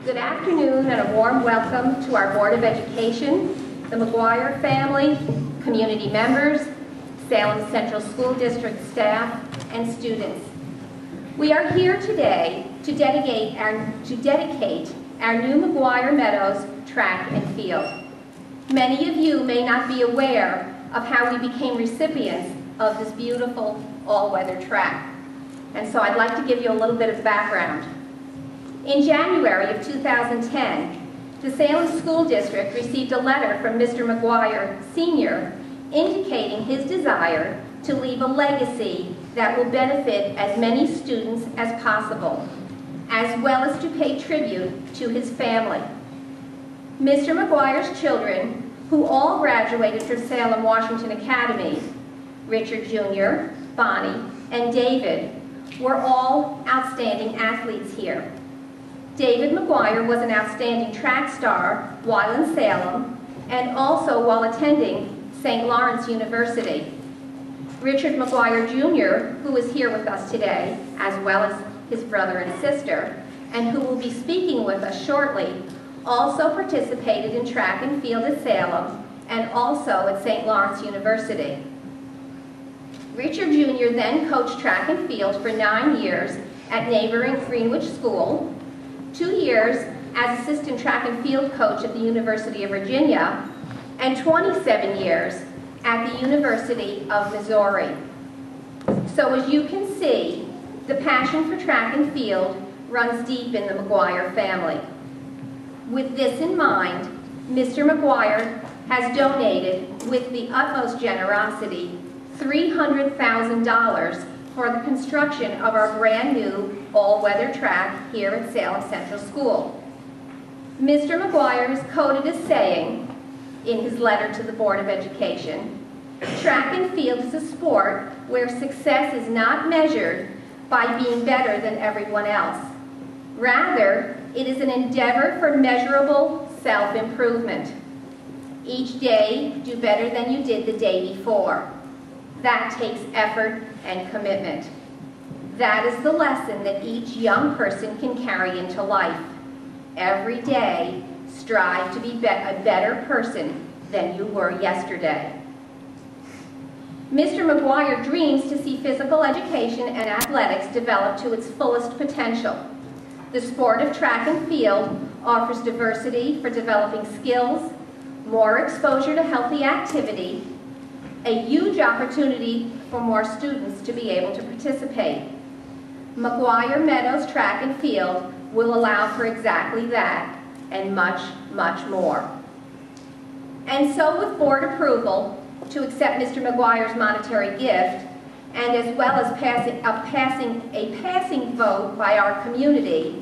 Good afternoon and a warm welcome to our Board of Education, the McGuire family, community members, Salem Central School District staff, and students. We are here today to dedicate our new McGuire Meadows track and field. Many of you may not be aware of how we became recipients of this beautiful all-weather track. And so I'd like to give you a little bit of background. In January of 2010, the Salem School District received a letter from Mr. McGuire Sr. indicating his desire to leave a legacy that will benefit as many students as possible, as well as to pay tribute to his family. Mr. McGuire's children, who all graduated from Salem Washington Academy, Richard Jr., Bonnie, and David, were all outstanding athletes here. David McGuire was an outstanding track star while in Salem and also while attending St. Lawrence University. Richard McGuire Jr., who is here with us today, as well as his brother and sister, and who will be speaking with us shortly, also participated in track and field at Salem and also at St. Lawrence University. Richard Jr. then coached track and field for 9 years at neighboring Greenwich School, 2 years as assistant track and field coach at the University of Virginia, and 27 years at the University of Missouri. So as you can see, the passion for track and field runs deep in the McGuire family. With this in mind, Mr. McGuire has donated, with the utmost generosity, $300,000 for the construction of our brand new all-weather track here at Salem Central School. Mr. McGuire is quoted as saying, in his letter to the Board of Education, "Track and field is a sport where success is not measured by being better than everyone else. Rather, it is an endeavor for measurable self-improvement. Each day, do better than you did the day before. That takes effort and commitment. That is the lesson that each young person can carry into life. Every day, strive to be a better person than you were yesterday." Mr. McGuire dreams to see physical education and athletics develop to its fullest potential. The sport of track and field offers diversity for developing skills, more exposure to healthy activity, a huge opportunity for more students to be able to participate. McGuire Meadows track and field will allow for exactly that and much, much more. And so with board approval to accept Mr. McGuire's monetary gift, and as well as a passing vote by our community,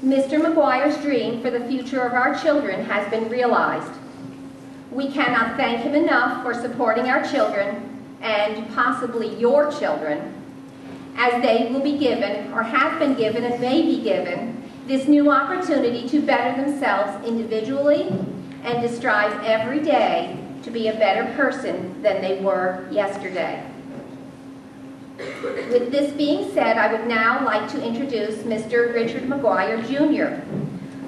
Mr. McGuire's dream for the future of our children has been realized. We cannot thank him enough for supporting our children and possibly your children, as they will be given, or have been given and may be given, this new opportunity to better themselves individually and to strive every day to be a better person than they were yesterday. With this being said, I would now like to introduce Mr. Richard McGuire Jr.,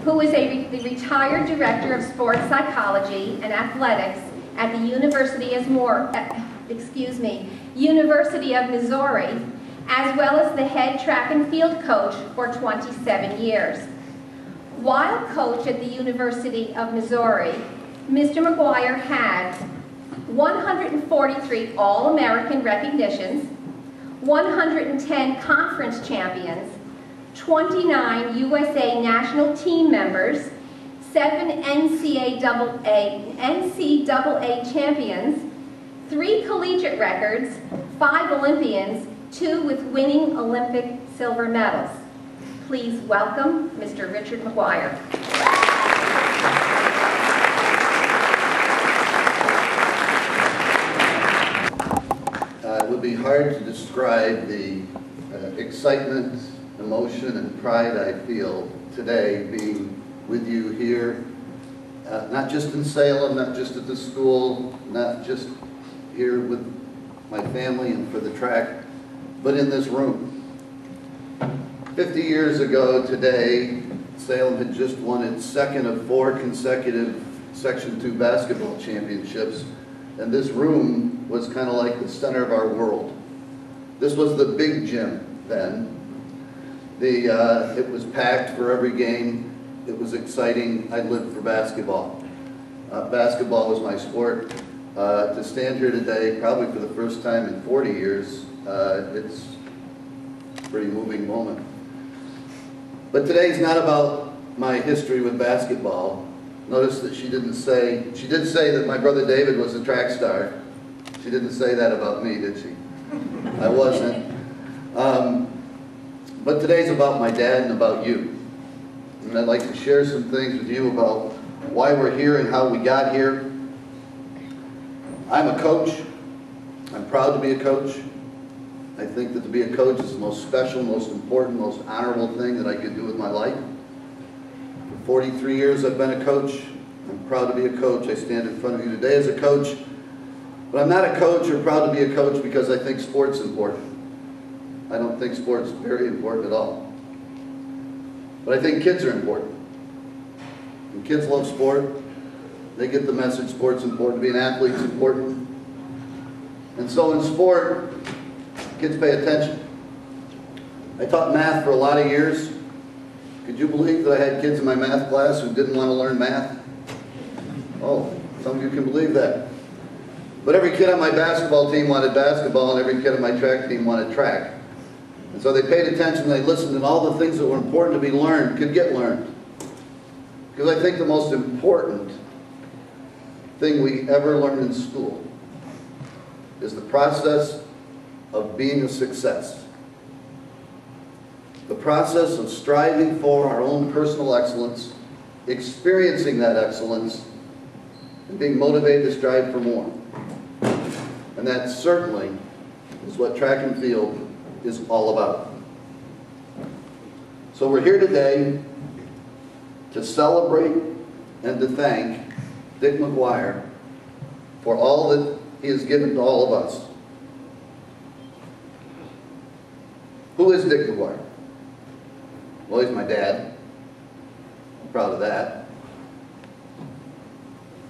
who is the retired Director of Sports Psychology and Athletics at the University of Missouri, as well as the head track and field coach for 27 years. While coach at the University of Missouri, Mr. McGuire had 143 All-American recognitions, 110 conference champions, 29 USA national team members, 7 NCAA champions, 3 collegiate records, 5 Olympians, 2 with winning Olympic silver medals. Please welcome Mr. Richard McGuire. It would be hard to describe the excitement, emotion, and pride I feel today being with you here, not just in Salem, not just at the school, not just here with my family and for the track, but in this room. 50 years ago today, Salem had just won its second of 4 consecutive Section 2 basketball championships, and this room was kind of like the center of our world. This was the big gym then. It was packed for every game. It was exciting. I lived for basketball. Basketball was my sport. To stand here today, probably for the first time in 40 years, it's a pretty moving moment. But today's not about my history with basketball. Notice that she did say that my brother David was a track star. She didn't say that about me, did she? I wasn't. But today's about my dad and about you. And I'd like to share some things with you about why we're here and how we got here. I'm a coach. I'm proud to be a coach. I think that to be a coach is the most special, most important, most honorable thing that I could do with my life. For 43 years I've been a coach. I'm proud to be a coach. I stand in front of you today as a coach. But I'm not a coach or proud to be a coach because I think sport's important. I don't think sport's very important at all. But I think kids are important. And kids love sport. They get the message sport's important. Being an athlete's important. And so in sport, kids pay attention. I taught math for a lot of years. Could you believe that I had kids in my math class who didn't want to learn math? Oh, some of you can believe that. But every kid on my basketball team wanted basketball, and every kid on my track team wanted track. And so they paid attention, they listened, and all the things that were important to be learned could get learned. Because I think the most important thing we ever learn in school is the process of being a success. The process of striving for our own personal excellence, experiencing that excellence, and being motivated to strive for more. And that certainly is what track and field is all about. So we're here today to celebrate and to thank Dick McGuire for all that he has given to all of us. Who is Dick McGuire? Well, he's my dad. I'm proud of that.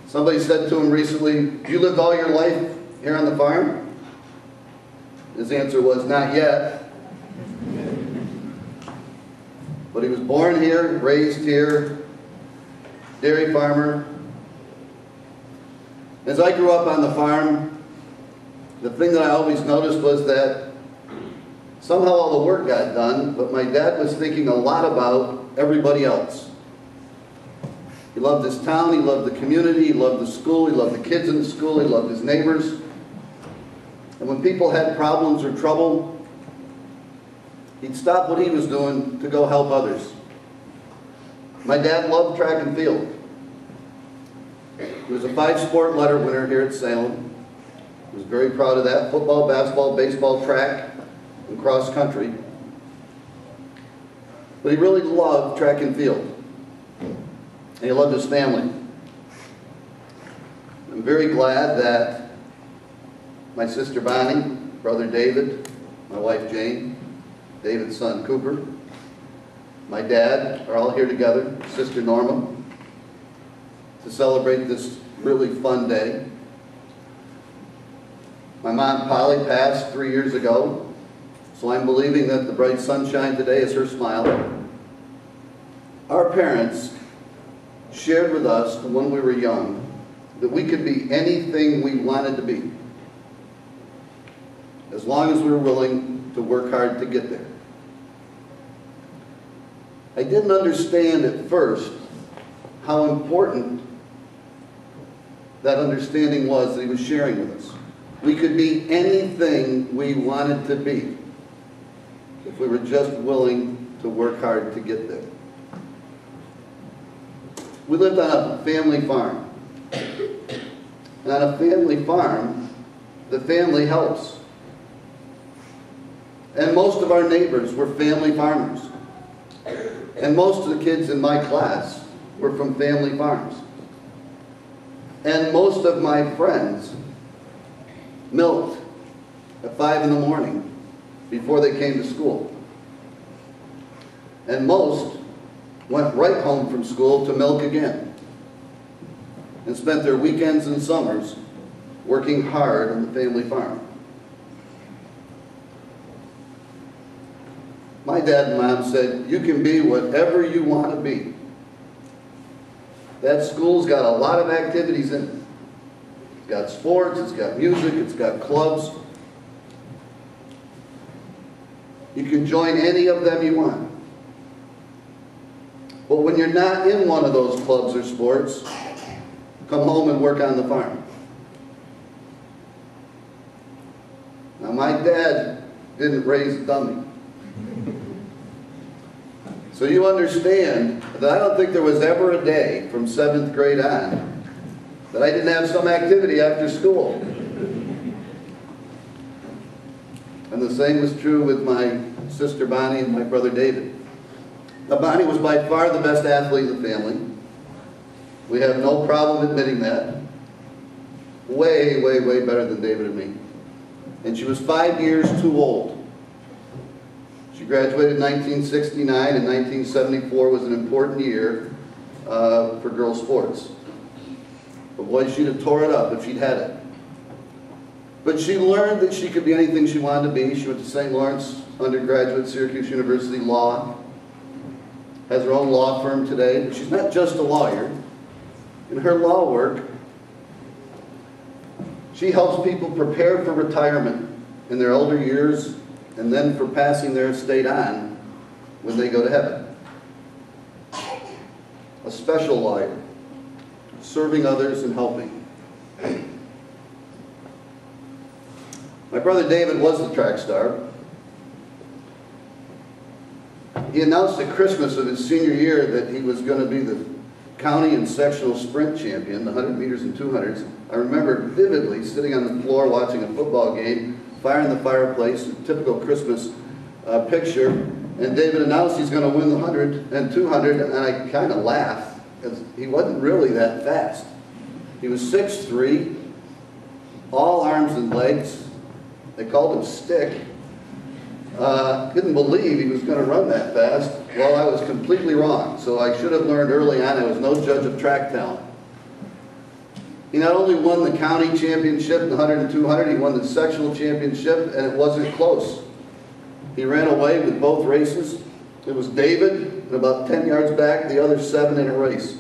Somebody said to him recently, "You lived all your life here on the farm?" His answer was, "Not yet." But he was born here, raised here, dairy farmer. As I grew up on the farm, the thing that I always noticed was that somehow all the work got done, but my dad was thinking a lot about everybody else. He loved his town, he loved the community, he loved the school, he loved the kids in the school, he loved his neighbors. And when people had problems or trouble, he'd stop what he was doing to go help others. My dad loved track and field. He was a 5-sport letter winner here at Salem. He was very proud of that. Football, basketball, baseball, track, and cross country. But he really loved track and field. And he loved his family. I'm very glad that my sister Bonnie, brother David, my wife Jane, David's son Cooper, my dad are all here together, sister Norma, to celebrate this really fun day. My mom Polly passed 3 years ago, so I'm believing that the bright sunshine today is her smile. Our parents shared with us when we were young that we could be anything we wanted to be, as long as we were willing to work hard to get there. I didn't understand at first how important that understanding was that he was sharing with us. We could be anything we wanted to be if we were just willing to work hard to get there. We lived on a family farm. And on a family farm, the family helps. And most of our neighbors were family farmers. And most of the kids in my class were from family farms. And most of my friends milked at 5 in the morning before they came to school. And most went right home from school to milk again, and spent their weekends and summers working hard on the family farm. My dad and mom said, you can be whatever you want to be. That school's got a lot of activities in it. It's got sports, it's got music, it's got clubs. You can join any of them you want. But when you're not in one of those clubs or sports, come home and work on the farm. Now, my dad didn't raise a dummy. So you understand that I don't think there was ever a day from 7th grade on that I didn't have some activity after school. And the same was true with my sister Bonnie and my brother David. Now, Bonnie was by far the best athlete in the family. We have no problem admitting that. Way, way, way better than David and me. And she was 5 years too old. She graduated in 1969, and 1974 was an important year for girls' sports. But boy, she'd have tore it up if she'd had it. But she learned that she could be anything she wanted to be. She went to St. Lawrence undergraduate, Syracuse University Law, has her own law firm today. But she's not just a lawyer. In her law work, she helps people prepare for retirement in their older years and then for passing their estate on when they go to heaven. A special lawyer, serving others and helping. My brother David was the track star. He announced at Christmas of his senior year that he was going to be the county and sectional sprint champion, the 100 meters and 200s. I remember vividly sitting on the floor watching a football game, fire in the fireplace, a typical Christmas picture, and David announced he's going to win the 100 and 200, and I kind of laughed, because he wasn't really that fast. He was 6'3", all arms and legs. They called him Stick. Couldn't believe he was going to run that fast. Well, I was completely wrong, so I should have learned early on I was no judge of track talent. He not only won the county championship in the 100 and 200, he won the sectional championship, and it wasn't close. He ran away with both races. It was David, and about 10 yards back, the other 7 in a race.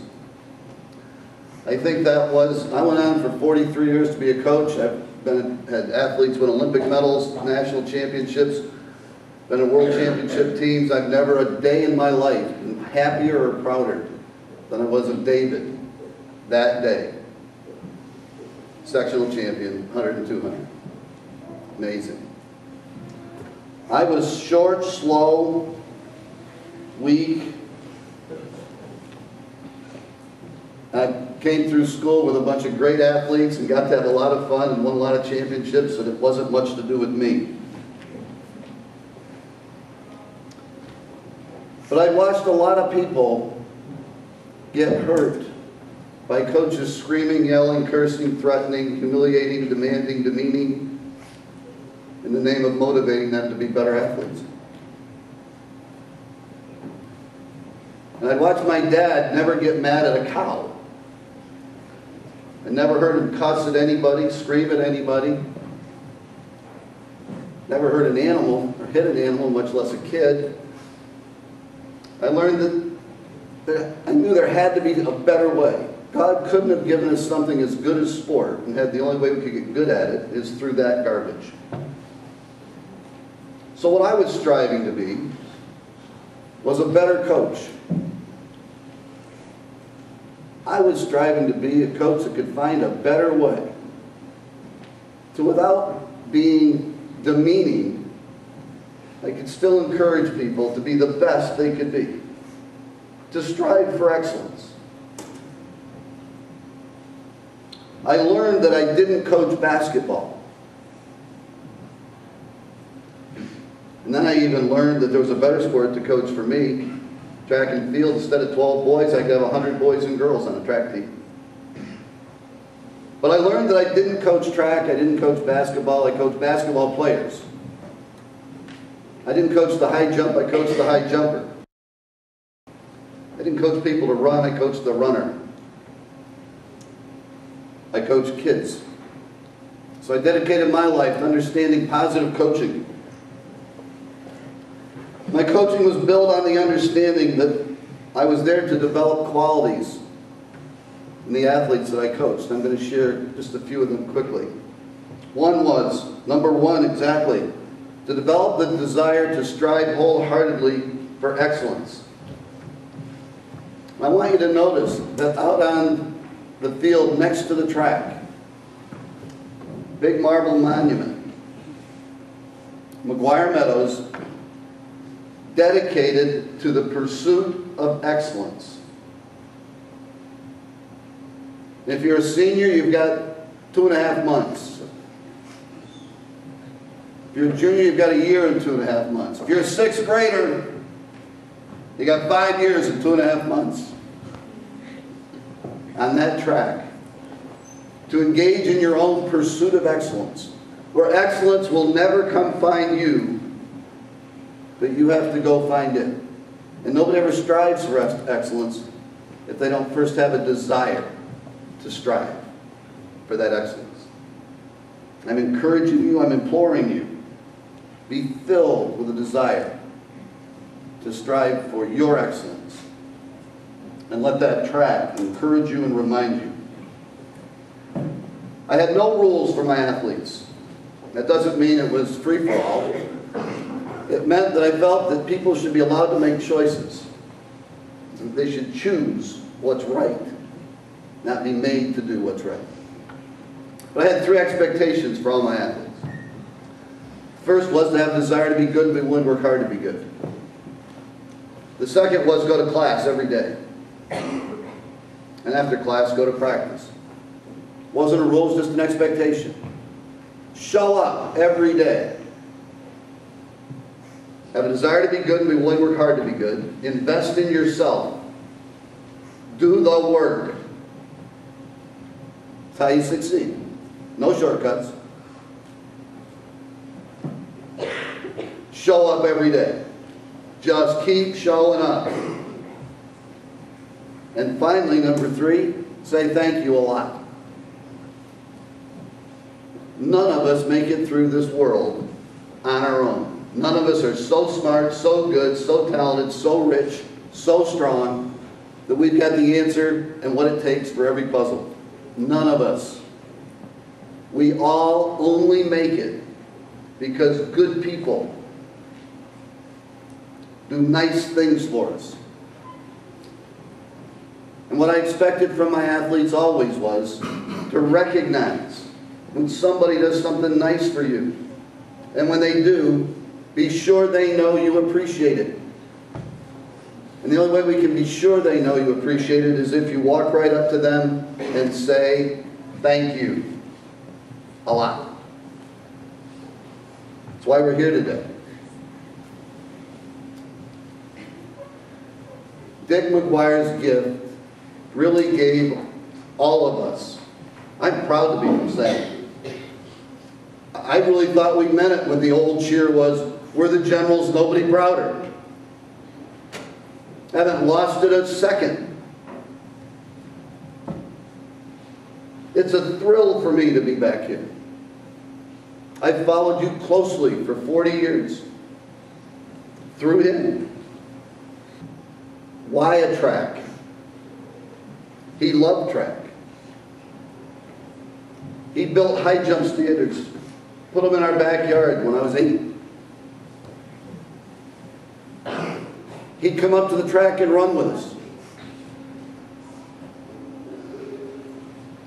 I think that was, I went on for 43 years to be a coach. I've had athletes win Olympic medals, national championships, been in world championship teams. I've never a day in my life been happier or prouder than I was of David that day. Sectional champion, 100 and 200. Amazing. I was short, slow, weak. I came through school with a bunch of great athletes and got to have a lot of fun and won a lot of championships, and it wasn't much to do with me. But I watched a lot of people get hurt by coaches screaming, yelling, cursing, threatening, humiliating, demanding, demeaning, in the name of motivating them to be better athletes. And I'd watch my dad never get mad at a cow. I never heard him cuss at anybody, scream at anybody. Never hurt an animal or hit an animal, much less a kid. I learned that I knew there had to be a better way. God couldn't have given us something as good as sport, and had the only way we could get good at it is through that garbage. So what I was striving to be was a better coach. I was striving to be a coach that could find a better way to, without being demeaning, I could still encourage people to be the best they could be, to strive for excellence. I learned that I didn't coach basketball. And then I even learned that there was a better sport to coach for me. Track and field, instead of 12 boys, I could have 100 boys and girls on a track team. But I learned that I didn't coach track, I didn't coach basketball, I coached basketball players. I didn't coach the high jump, I coached the high jumper. I didn't coach people to run, I coached the runner. I coach kids. So I dedicated my life to understanding positive coaching. My coaching was built on the understanding that I was there to develop qualities in the athletes that I coached. I'm going to share just a few of them quickly. One was, number one exactly, to develop the desire to strive wholeheartedly for excellence. I want you to notice that out on the field next to the track, big marble monument, McGuire Meadows, dedicated to the pursuit of excellence. If you're a senior, you've got 2.5 months. If you're a junior, you've got 1 year and 2.5 months. If you're a 6th grader, you got 5 years and 2.5 months on that track to engage in your own pursuit of excellence, where excellence will never come find you, but you have to go find it. And nobody ever strives for excellence if they don't first have a desire to strive for that excellence. I'm encouraging you, I'm imploring you, be filled with a desire to strive for your excellence. And let that track encourage you and remind you. I had no rules for my athletes. That doesn't mean it was free-for-all. It meant that I felt that people should be allowed to make choices. They should choose what's right, not be made to do what's right. But I had 3 expectations for all my athletes. First was to have a desire to be good and be willing to work hard to be good. The second was go to class every day. And after class, go to practice. Wasn't a rule, it was just an expectation. Show up every day. Have a desire to be good and be willing to work hard to be good. Invest in yourself. Do the work. That's how you succeed. No shortcuts. Show up every day. Just keep showing up. And finally, number 3, say thank you a lot. None of us make it through this world on our own. None of us are so smart, so good, so talented, so rich, so strong that we've got the answer and what it takes for every puzzle. None of us. We all only make it because good people do nice things for us. And what I expected from my athletes always was to recognize when somebody does something nice for you. And when they do, be sure they know you appreciate it. And the only way we can be sure they know you appreciate it is if you walk right up to them and say, thank you. A lot. That's why we're here today. Dick McGuire's gift really gave all of us. I'm proud to be from Salem. I really thought we meant it when the old cheer was, we're the generals, nobody prouder. Haven't lost it a second. It's a thrill for me to be back here. I've followed you closely for 40 years. Through him. Why a track? He loved track. He built high jump standards. Put them in our backyard when I was 8. He'd come up to the track and run with us.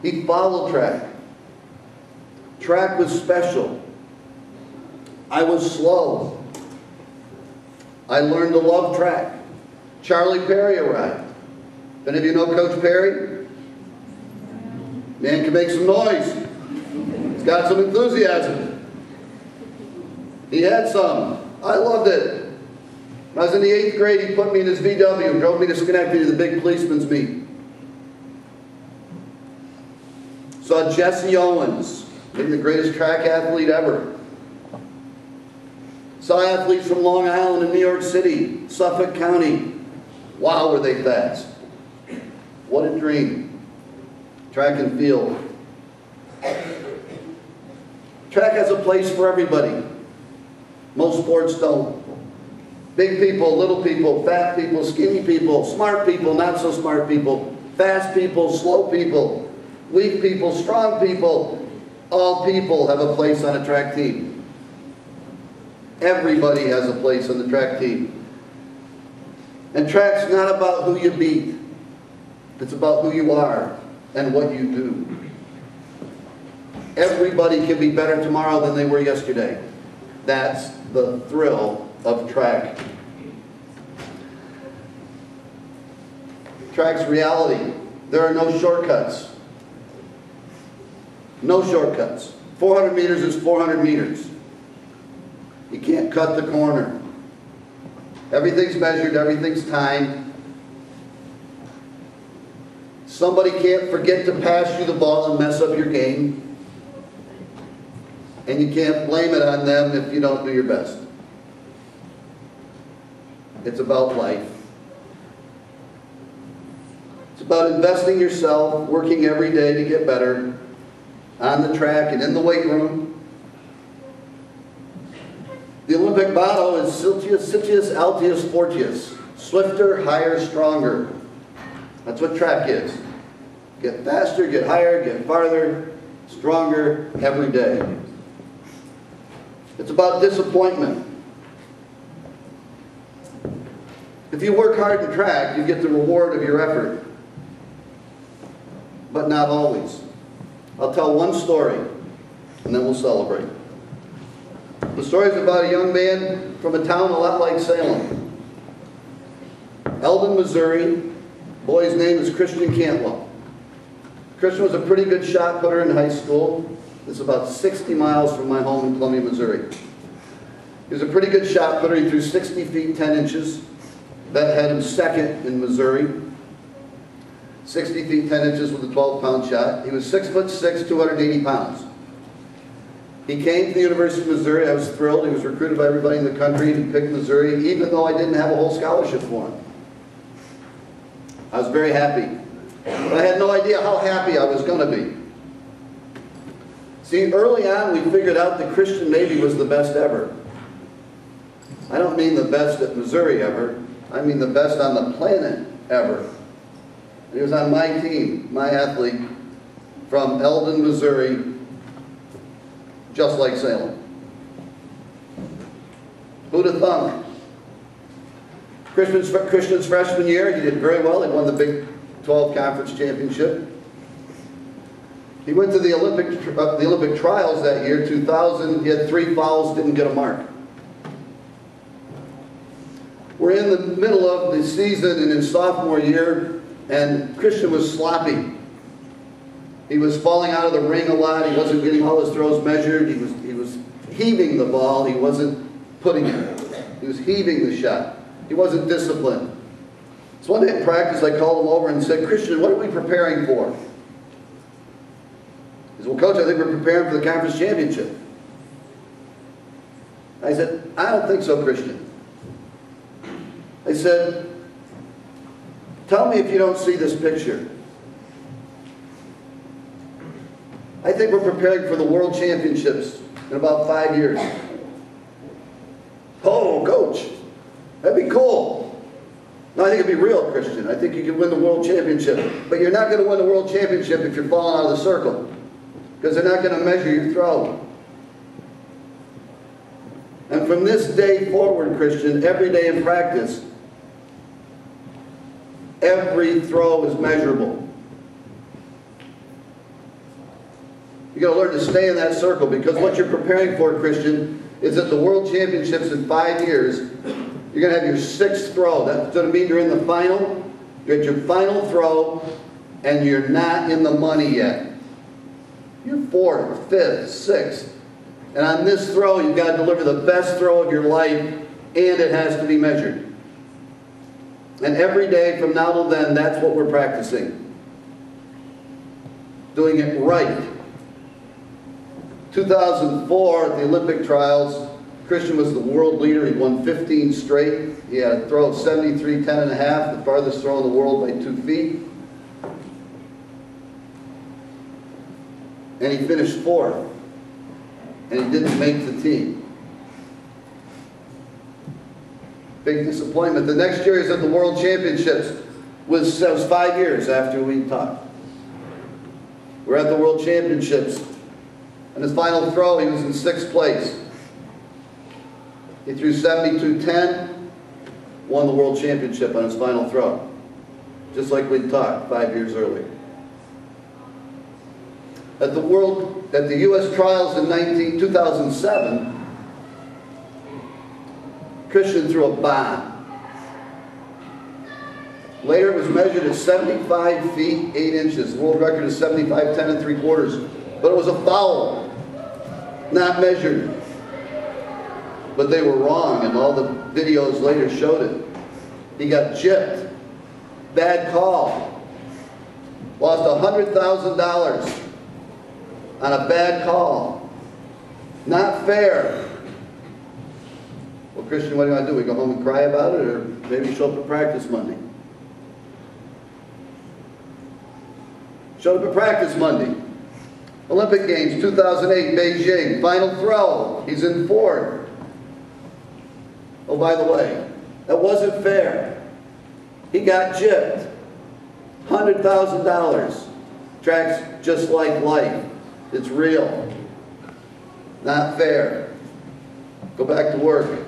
He'd follow track. Track was special. I was slow. I learned to love track. Charlie Perry arrived. If any of you know Coach Perry? Man can make some noise. He's got some enthusiasm. He had some. I loved it. When I was in the 8th grade, he put me in his VW and drove me to Schenectady to the big policeman's meet. Saw Jesse Owens, maybe the greatest track athlete ever. Saw athletes from Long Island and New York City, Suffolk County, Wow, were they fast. What a dream. Track and field. Track has a place for everybody. Most sports don't. Big people, little people, fat people, skinny people, smart people, not so smart people, fast people, slow people, weak people, strong people. All people have a place on a track team. Everybody has a place on the track team. And track's not about who you beat. It's about who you are and what you do. Everybody can be better tomorrow than they were yesterday. That's the thrill of track. Track's reality. There are no shortcuts. No shortcuts. 400 meters is 400 meters. You can't cut the corner. Everything's measured, everything's timed. Somebody can't forget to pass you the ball and mess up your game. And you can't blame it on them if you don't do your best. It's about life. It's about investing yourself, working every day to get better, on the track and in the weight room. The Olympic motto is Siltius, Altius, Fortius. Swifter, higher, stronger. That's what track is. Get faster, get higher, get farther, stronger every day. It's about disappointment. If you work hard in track, you get the reward of your effort. But not always. I'll tell one story, and then we'll celebrate. The story is about a young man from a town a lot like Salem. Eldon, Missouri. Boy's name is Christian Cantwell. Christian was a pretty good shot putter in high school. It's about 60 miles from my home in Columbia, Missouri. He was a pretty good shot putter. He threw 60 feet 10 inches. That had him second in Missouri. 60 feet 10 inches with a 12-pound shot. He was 6'6", 280 pounds. He came to the University of Missouri. I was thrilled. He was recruited by everybody in the country. He picked Missouri, even though I didn't have a whole scholarship for him. I was very happy. But I had no idea how happy I was going to be. See, early on we figured out that Christian maybe was the best ever. I don't mean the best at Missouri ever. I mean the best on the planet ever. He was on my team, my athlete, from Eldon, Missouri, just like Salem. Who'd have thunk? Christian's freshman year, he did very well. He won the Big 12 Conference Championship. He went to the Olympic trials that year, 2000. He had 3 fouls, didn't get a mark. We're in the middle of the season in his sophomore year, and Christian was sloppy. He was falling out of the ring a lot. He wasn't getting all his throws measured. He was heaving the ball. He wasn't putting it. He was heaving the shot. He wasn't disciplined. So one day in practice, I called him over and said, "Christian, what are we preparing for?" He said, "Well, Coach, I think we're preparing for the conference championship." I said, "I don't think so, Christian." I said, "Tell me if you don't see this picture." "I think we're preparing for the World Championships in about 5 years." "Oh, Coach, that'd be cool." "No, I think it'd be real, Christian. I think you could win the World Championship. But you're not going to win the World Championship if you're falling out of the circle, because they're not going to measure your throw." And from this day forward, Christian, every day in practice, every throw is measurable. You've got to learn to stay in that circle, because what you're preparing for, Christian, is at the World Championships in 5 years, you're going to have your 6th throw. That's going to mean you're in the final, you're at your final throw, and you're not in the money yet. You're 4th, 5th, 6th. And on this throw, you've got to deliver the best throw of your life, and it has to be measured. And every day from now till then, that's what we're practicing. Doing it right. 2004 at the Olympic trials, Christian was the world leader. He won 15 straight. He had a throw of 73, 10 and a half, the farthest throw in the world by 2 feet. And he finished 4th. And he didn't make the team. Big disappointment. The next year he's at the World Championships. Was 5 years after we talked. We're at the World Championships. On his final throw, he was in 6th place. He threw 72-10, won the World Championship on his final throw. Just like we talked 5 years earlier. At the U.S. trials in 2007, Christian threw a bomb. Later it was measured at 75 feet, 8 inches. The world record is 75, 10 3/4. But it was a foul, not measured. But they were wrong, and all the videos later showed it. He got gypped. Bad call. Lost $100,000 on a bad call. Not fair. Well, Christian, what do you want to do? We go home and cry about it, or maybe show up at practice Monday? Showed up at practice Monday. Olympic Games 2008, Beijing. Final throw. He's in 4th. Oh, by the way, that wasn't fair. He got gypped. $100,000. Track's just like life. It's real. Not fair. Go back to work.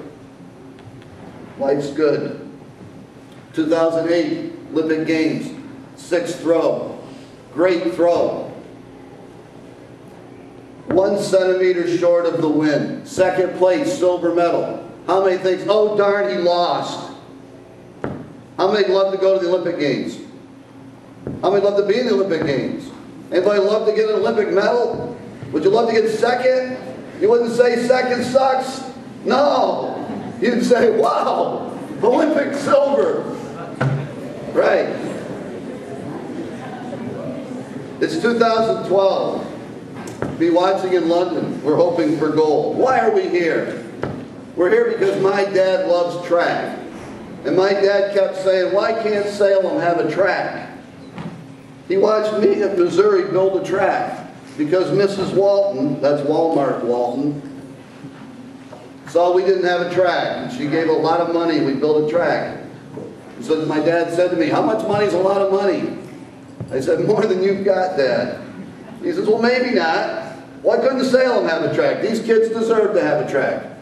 Life's good. 2008, Olympic Games. 6th throw. Great throw. 1 centimeter short of the win. 2nd place, silver medal. How many think, oh darn, he lost? How many love to go to the Olympic Games? How many love to be in the Olympic Games? Anybody love to get an Olympic medal? Would you love to get 2nd? You wouldn't say 2nd sucks? No. You'd say, wow, Olympic silver. Right. It's 2012. Be watching in London. We're hoping for gold. Why are we here? We're here because my dad loves track. And my dad kept saying, why can't Salem have a track? He watched me at Missouri build a track because Mrs. Walton, that's Walmart Walton, saw we didn't have a track. And she gave a lot of money. We built a track. So my dad said to me, how much money is a lot of money? I said, more than you've got, Dad. He says, well, maybe not. Why couldn't Salem have a track? These kids deserve to have a track.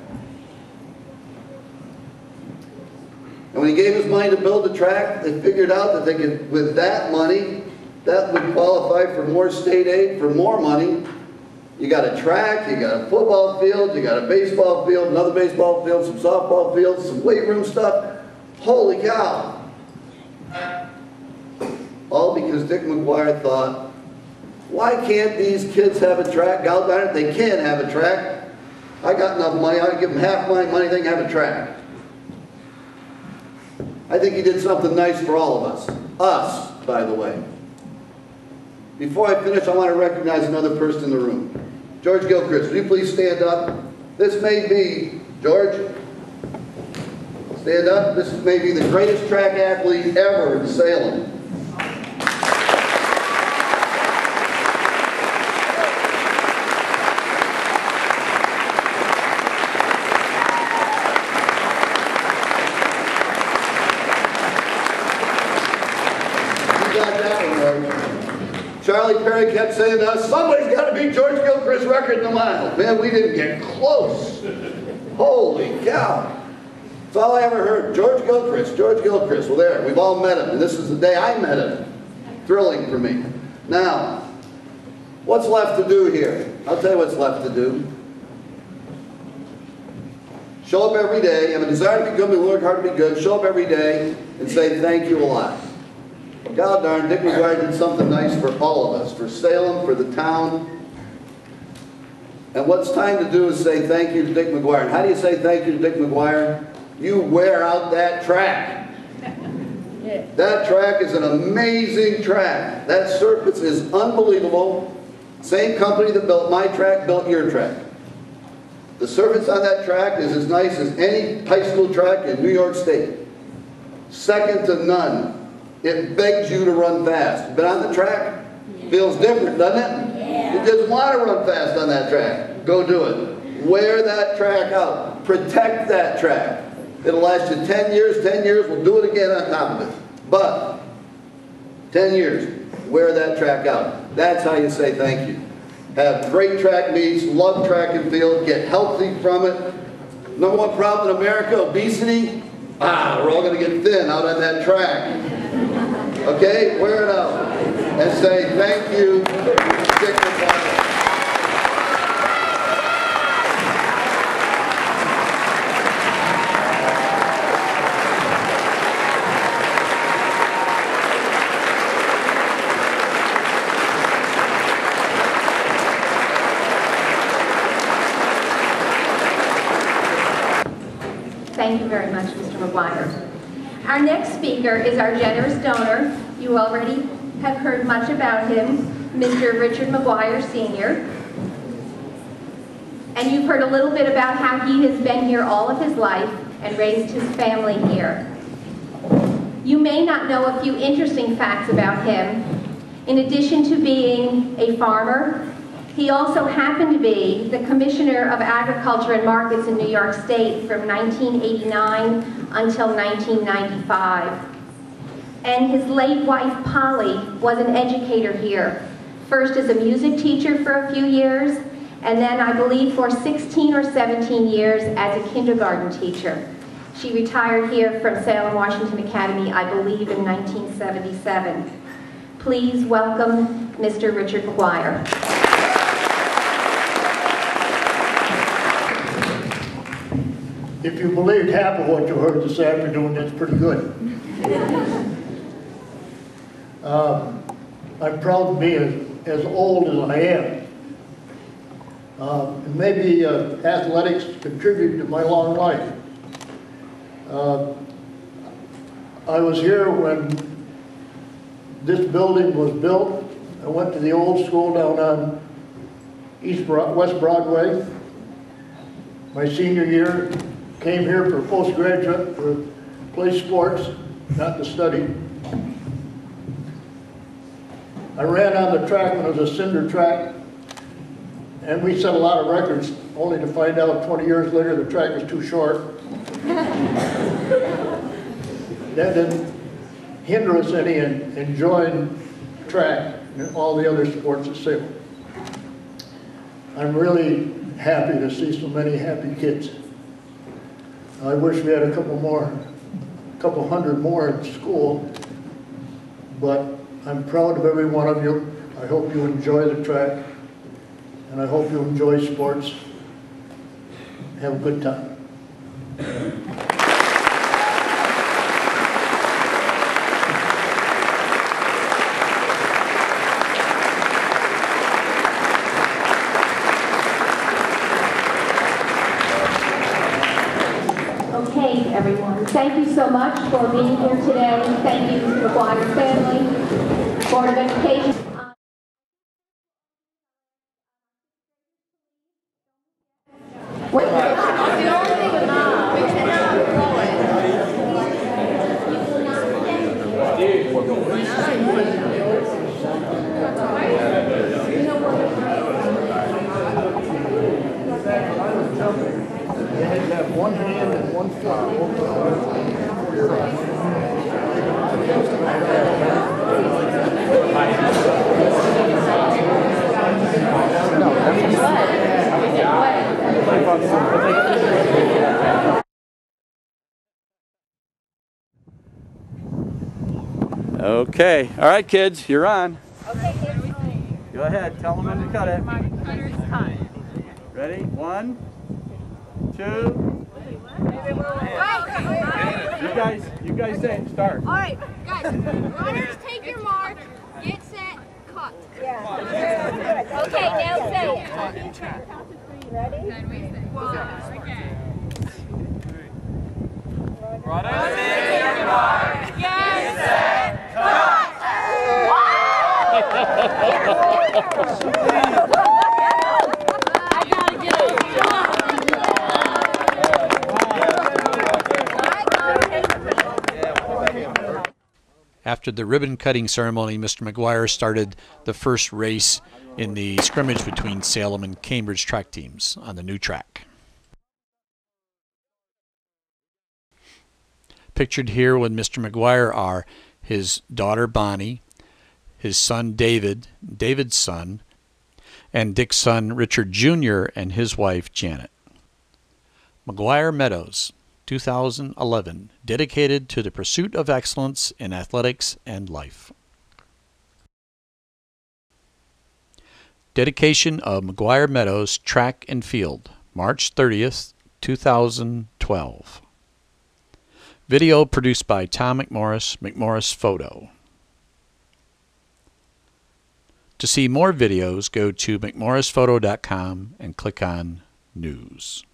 And when he gave his money to build the track, they figured out that they could, with that money, that would qualify for more state aid, for more money. You got a track, you got a football field, you got a baseball field, another baseball field, some softball fields, some weight room stuff. Holy cow. All because Dick McGuire thought, why can't these kids have a track? God darn it, they can have a track. I got enough money, I'll give them half my money, they can have a track. I think he did something nice for all of us. Us, by the way. Before I finish, I want to recognize another person in the room. George Gilchrist, will you please stand up? This may be, George, stand up. This may be the greatest track athlete ever in Salem. Charlie Perry kept saying to us, somebody's got to beat George Gilchrist's record in the mile. Man, we didn't get close. Holy cow. That's all I ever heard. George Gilchrist, George Gilchrist. Well, there, we've all met him. And this is the day I met him. Thrilling for me. Now, what's left to do here? I'll tell you what's left to do. Show up every day. Have a desire to be good, we work hard to be good. Show up every day and say thank you a lot. God darn, Dick McGuire did something nice for all of us, for Salem, for the town. And what's time to do is say thank you to Dick McGuire. And how do you say thank you to Dick McGuire? You wear out that track. Yeah. That track is an amazing track. That surface is unbelievable. Same company that built my track built your track. The surface on that track is as nice as any high school track in New York State. Second to none. It begs you to run fast. Been on the track? Feels different, doesn't it? Yeah. You just want to run fast on that track. Go do it. Wear that track out. Protect that track. It'll last you 10 years. 10 years, we'll do it again on top of it. But 10 years, wear that track out. That's how you say thank you. Have great track meets, love track and field, get healthy from it. Number one problem in America, obesity. We're all going to get thin out on that track. Okay, wear it out and say thank you. Stick with that. Thank you very much, Mr. McGuire. Our next speaker is our generous donor. You already have heard much about him, Mr. Richard McGuire, Sr. And you've heard a little bit about how he has been here all of his life and raised his family here. You may not know a few interesting facts about him. In addition to being a farmer, he also happened to be the Commissioner of Agriculture and Markets in New York State from 1989 until 1995. And his late wife, Polly, was an educator here, first as a music teacher for a few years, and then I believe for 16 or 17 years as a kindergarten teacher. She retired here from Salem Washington Academy, I believe, in 1977. Please welcome Mr. Richard McGuire. If you believed half of what you heard this afternoon, that's pretty good. I'm proud to be as old as I am. And maybe athletics contributed to my long life. I was here when this building was built. I went to the old school down on West Broadway. My senior year, came here for postgraduate to play sports, not to study. I ran on the track when it was a cinder track, and we set a lot of records, only to find out 20 years later the track was too short. That didn't hinder us any in enjoying track and all the other sports at Salem. I'm really happy to see so many happy kids. I wish we had a couple hundred more in school, but I'm proud of every one of you. I hope you enjoy the track, and I hope you enjoy sports. Have a good time. Okay, everyone. Thank you so much for being here today. Thank you, McGuire family, Board of Education. One hand and one foot. Okay. All right, kids, you're on. Okay, kids. Go ahead. Tell them when to cut it. Cutter's time. Ready? 1, 2. You guys say start. All right, guys. Runners, take your mark. Get set. Cut. Yeah. Okay, now say it. Ready? 1. Runners, take your mark. Get set. Cut. I gotta get over here. After the ribbon cutting ceremony, Mr. McGuire started the first race in the scrimmage between Salem and Cambridge track teams on the new track. Pictured here with Mr. McGuire are his daughter Bonnie, his son David, David's son, and Dick's son Richard Jr. and his wife Janet. McGuire Meadows, 2011, dedicated to the pursuit of excellence in athletics and life. Dedication of McGuire Meadows Track and Field, March 30th, 2012. Video produced by Tom McMorris, McMorris Photo. To see more videos, go to mcmorrisphoto.com and click on News.